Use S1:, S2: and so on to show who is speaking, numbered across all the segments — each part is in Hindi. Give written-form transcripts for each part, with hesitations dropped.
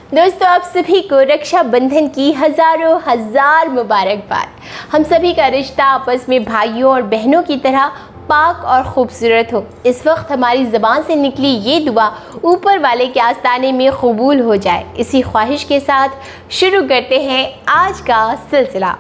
S1: दोस्तों, आप सभी को रक्षाबंधन की हजार मुबारकबाद। हम सभी का रिश्ता आपस में भाइयों और बहनों की तरह पाक और ख़ूबसूरत हो। इस वक्त हमारी ज़बान से निकली ये दुआ ऊपर वाले के आस्ताने में कबूल हो जाए। इसी ख्वाहिश के साथ शुरू करते हैं आज का सिलसिला।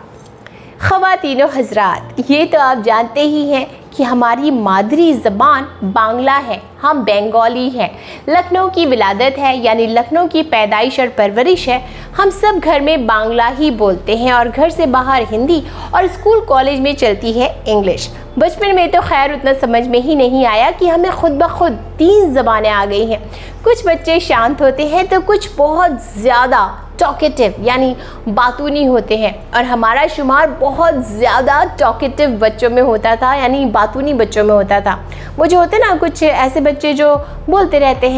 S1: ख़वातीनो हज़रात, ये तो आप जानते ही हैं कि हमारी मादरी ज़बान बांग्ला है, हम बंगाली हैं। लखनऊ की विलादत है, यानी लखनऊ की पैदाइश और परवरिश है। हम सब घर में बांग्ला ही बोलते हैं और घर से बाहर हिंदी और स्कूल कॉलेज में चलती है इंग्लिश। बचपन में तो खैर उतना समझ में ही नहीं आया कि हमें खुद ब खुद 3 ज़बानें आ गई हैं। कुछ बच्चे शांत होते हैं तो कुछ बहुत ज़्यादा टॉकेटिव यानी बातूनी होते हैं, और हमारा शुमार बहुत ज़्यादा टॉकेटिव बच्चों में होता था, यानी बातूनी बच्चों में होता था। वो जो होते ना, कुछ ऐसे बच्चे जो बोलते रहते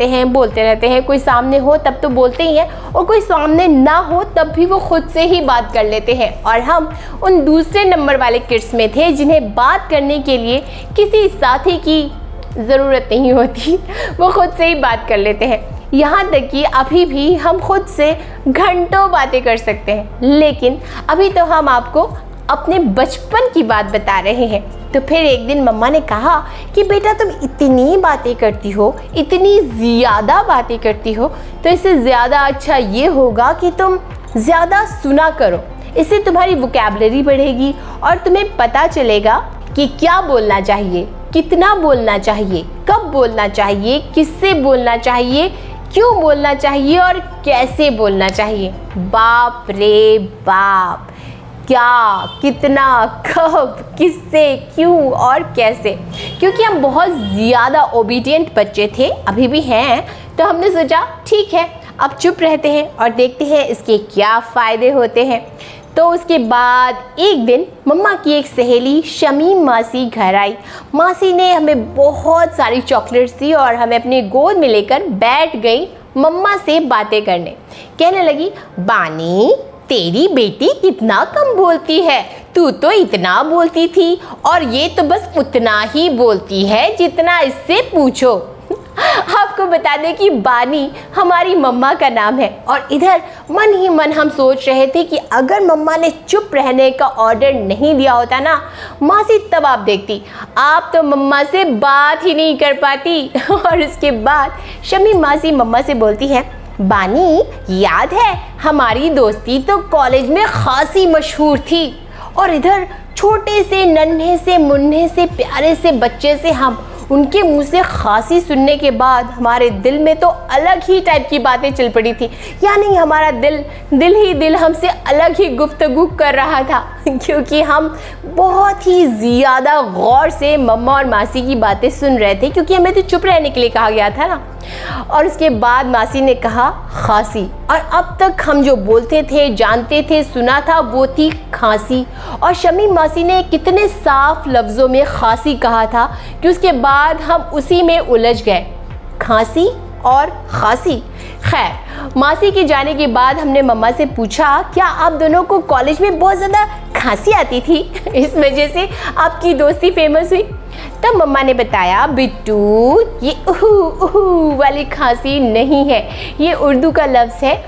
S1: हैं, कोई सामने हो तब तो बोलते ही हैं, और कोई सामने ना हो तब भी वो खुद से ही बात कर लेते हैं। और हम उन दूसरे नंबर वाले किड्स में थे जिन्हें बात करने के लिए किसी साथी की ज़रूरत नहीं होती, वो खुद से ही बात कर लेते हैं। यहाँ तक कि अभी भी हम खुद से घंटों बातें कर सकते हैं। लेकिन अभी तो हम आपको अपने बचपन की बात बता रहे हैं। तो फिर एक दिन मम्मा ने कहा कि बेटा, तुम इतनी बातें करती हो, इतनी ज़्यादा बातें करती हो, तो इससे ज़्यादा अच्छा ये होगा कि तुम ज़्यादा सुना करो। इससे तुम्हारी वोकैबुलरी बढ़ेगी और तुम्हें पता चलेगा कि क्या बोलना चाहिए, कितना बोलना चाहिए, कब बोलना चाहिए, किससे बोलना चाहिए, क्यों बोलना चाहिए और कैसे बोलना चाहिए। बाप रे बाप, क्या, कितना, कब, किससे, क्यों और कैसे। क्योंकि हम बहुत ज़्यादा ओबीडियंट बच्चे थे, अभी भी हैं, तो हमने सोचा ठीक है, अब चुप रहते हैं और देखते हैं इसके क्या फ़ायदे होते हैं। तो उसके बाद एक दिन मम्मा की एक सहेली शमीम मासी घर आई। मासी ने हमें बहुत सारी चॉकलेट्स दी और हमें अपने गोद में लेकर बैठ गई मम्मा से बातें करने। कहने लगी, बानी, तेरी बेटी कितना कम बोलती है, तू तो इतना बोलती थी और ये तो बस उतना ही बोलती है जितना इससे पूछो। आपको बता दें कि बानी हमारी मम्मा का नाम है, और इधर मन ही मन हम सोच रहे थे कि अगर मम्मा ने चुप रहने का ऑर्डर नहीं दिया होता ना मासी, तब आप देखती, आप तो मम्मा से बात ही नहीं कर पाती। और उसके बाद शमी मासी मम्मा से बोलती है, बानी, याद है हमारी दोस्ती तो कॉलेज में खासी मशहूर थी, और इधर छोटे से नन्हे से मुन्ने से प्यारे से बच्चे से हम उनके मुंह से खांसी सुनने के बाद हमारे दिल में तो अलग ही टाइप की बातें चल पड़ी थी। यानी हमारा दिल हमसे अलग ही गुफ्तगू कर रहा था, क्योंकि हम बहुत ही ज़्यादा गौर से मम्मा और मासी की बातें सुन रहे थे, क्योंकि हमें तो चुप रहने के लिए कहा गया था ना। और उसके बाद मासी ने कहा खांसी, और अब तक हम जो बोलते थे, जानते थे, सुना था, वो थी खांसी। और शमीम मासी ने कितने साफ लफ्ज़ों में खांसी कहा था कि उसके बाद हम उसी में उलझ गए, खांसी और खांसी। खैर, मासी के जाने के बाद हमने मम्मा से पूछा, क्या आप दोनों को कॉलेज में बहुत ज़्यादा खांसी आती थी, इस वजह से आपकी दोस्ती फेमस हुई? तब मम्मा ने बताया, बिट्टू, ये उहू वाली खांसी नहीं है, ये उर्दू का लफ्ज़ है।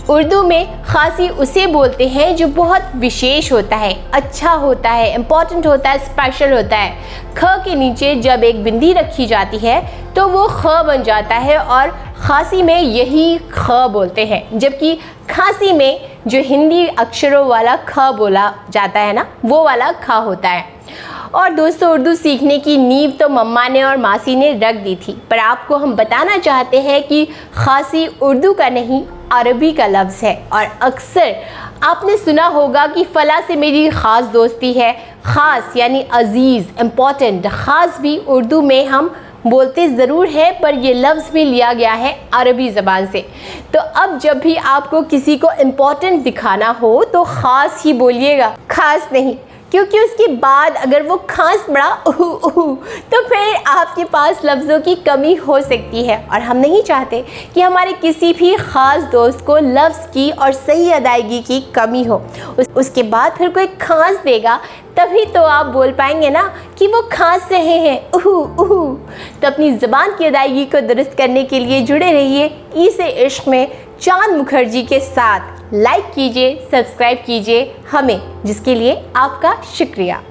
S1: उर्दू में खांसी उसे बोलते हैं जो बहुत विशेष होता है, अच्छा होता है, इम्पॉर्टेंट होता है, स्पेशल होता है। ख के नीचे जब एक बिंदी रखी जाती है तो वो ख बन जाता है, और खांसी में यही ख बोलते हैं। जबकि खांसी में जो हिंदी अक्षरों वाला ख बोला जाता है ना, वो वाला ख होता है। और दोस्तों, उर्दू सीखने की नींव तो मम्मा ने और मासी ने रख दी थी, पर आपको हम बताना चाहते हैं कि खांसी उर्दू का नहीं, अरबी का लफ्ज़ है। और अक्सर आपने सुना होगा कि फ़ला से मेरी ख़ास दोस्ती है। ख़ास यानी अज़ीज़, इम्पॉर्टेंट। ख़ास भी उर्दू में हम बोलते ज़रूर है, पर यह लफ्ज़ भी लिया गया है अरबी ज़बान से। तो अब जब भी आपको किसी को इम्पॉर्टेंट दिखाना हो तो ख़ास ही बोलिएगा, ख़ास नहीं, क्योंकि उसके बाद अगर वो खांस पड़ा तो फिर आपके पास लफ्ज़ों की कमी हो सकती है, और हम नहीं चाहते कि हमारे किसी भी ख़ास दोस्त को लफ्ज़ की और सही अदायगी की कमी हो। उसके बाद फिर कोई खांस देगा तभी तो आप बोल पाएंगे ना कि वो खांस रहे हैं तो अपनी ज़बान की अदायगी को दुरुस्त करने के लिए जुड़े रहिए ई से इश्क में चांद मुखर्जी के साथ। लाइक कीजिए, सब्सक्राइब कीजिए हमें, जिसके लिए आपका शुक्रिया।